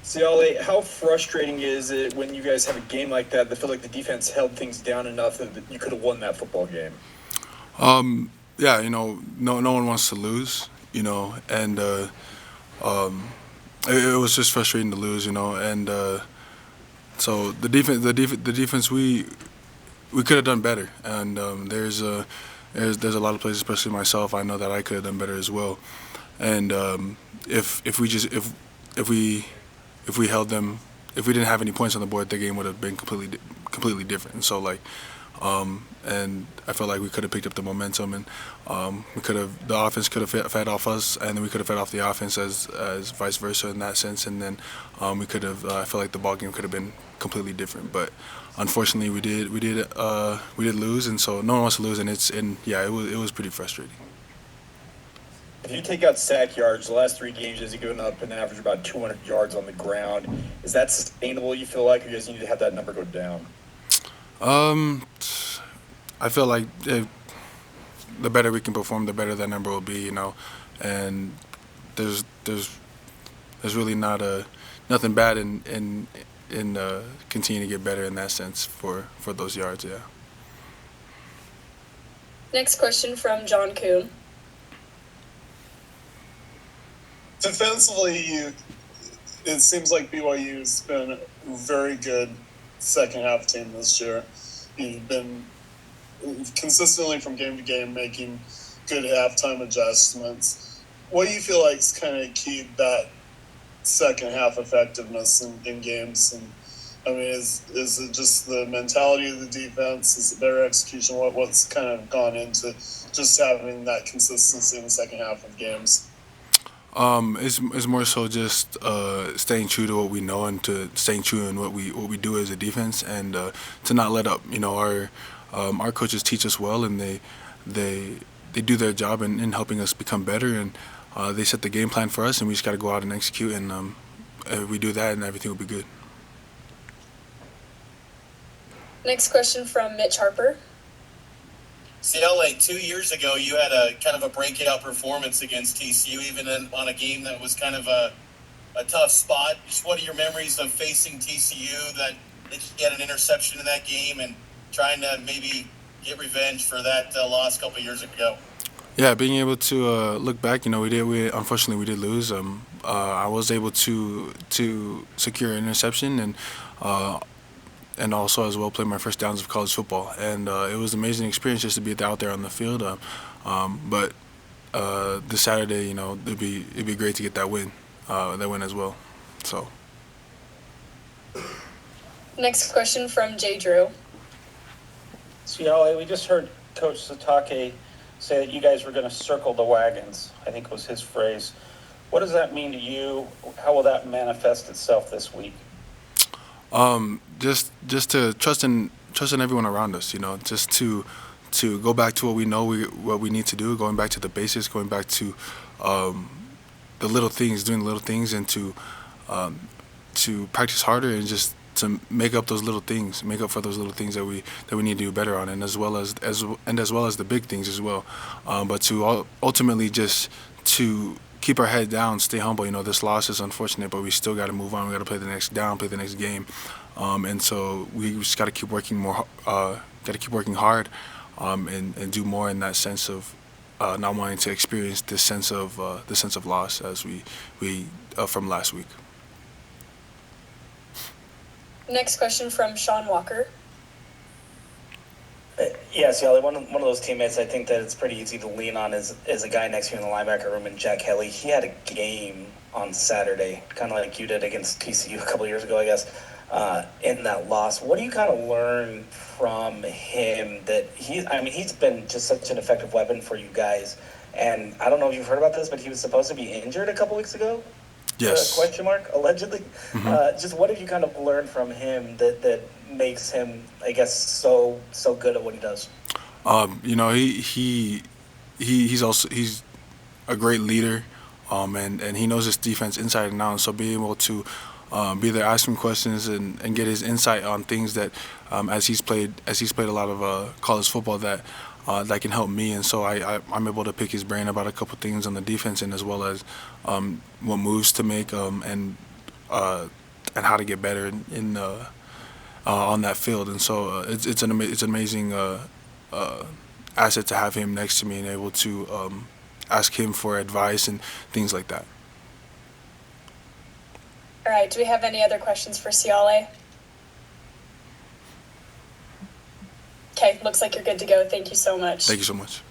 Siale, how frustrating is it when you guys have a game like that feel like the defense held things down enough that you could have won that football game? Yeah, no one wants to lose, and it was just frustrating to lose, and so the defense we could have done better, and there's a lot of places, especially myself, I know that I could have done better as well, and if we just if we held them, if we didn't have any points on the board, the game would have been completely different. And so and I felt like we could have picked up the momentum, and the offense could have fed off us, and then we could have fed off the offense as vice versa in that sense, and then we could have. I feel like the ball game could have been completely different, but unfortunately we did lose, and so no one wants to lose, and yeah, it was pretty frustrating. If you take out sack yards, the last three games, has he given up an average of about 200 yards on the ground? Is that sustainable, you feel like, or you guys need to have that number go down? Um, I feel like the better we can perform, the better that number will be, and there's there's there's really nothing bad in continuing to get better in that sense for those yards. Yeah. Next question from John Kuhn. Defensively, it seems like BYU's been a very good second half team this year. You've been consistently from game to game making good halftime adjustments. What do you feel like is kind of keyed that second half effectiveness in games? And I mean, is it just the mentality of the defense? Is it better execution? What's kind of gone into just having that consistency in the second half of games? It's more so just staying true to what we know and to staying true in what we do as a defense, and to not let up. Our coaches teach us well, and they do their job in helping us become better, and they set the game plan for us, and we just got to go out and execute, and if we do that, and everything will be good. Next question from Mitch Harper. Siale, 2 years ago, you had a kind of a breakout performance against TCU, even on a game that was kind of a tough spot. Just what are your memories of facing TCU, that you had an interception in that game, and trying to maybe get revenge for that loss a couple of years ago? Yeah, being able to look back, we unfortunately we did lose. I was able to secure an interception, and also as well play my first downs of college football, and it was an amazing experience just to be out there on the field. But this Saturday, it'd be great to get that win as well. So. Next question from Jay Drew. Siale, we just heard Coach Satake say that you guys were going to circle the wagons. I think was his phrase. What does that mean to you? How will that manifest itself this week? Just to trust in everyone around us, just to go back to what we know what we need to do, going back to the basics, going back to the little things, doing the little things, and to practice harder, and just to make up for those little things that we need to do better on, and as well as the big things as well. But to ultimately just to keep our head down, stay humble. This loss is unfortunate, but we still got to move on. We got to play the next down, play the next game, and so we just got to keep working more. Got to keep working hard, and do more in that sense of not wanting to experience this sense of loss as we from last week. Next question from Sean Walker. Yeah, Siale, one of those teammates I think that it's pretty easy to lean on is a guy next to you in the linebacker room, and Jack Helly. He had a game on Saturday, kind of like you did against TCU a couple of years ago, I guess, in that loss. What do you kind of learn from him that he's been just such an effective weapon for you guys, and I don't know if you've heard about this, but he was supposed to be injured a couple weeks ago? Yes. Question mark, allegedly. Mm-hmm. Just what have you kind of learned from him that makes him, I guess, so good at what he does? He's a great leader, and he knows his defense inside and out. And so being able to be there, ask him questions, and get his insight on things that as he's played a lot of college football that can help me. And so I'm able to pick his brain about a couple things on the defense, and as well as what moves to make, and and how to get better in on that field. And so it's an amazing asset to have him next to me and able to ask him for advice and things like that. All right, do we have any other questions for Siale? Okay, looks like you're good to go. Thank you so much. Thank you so much.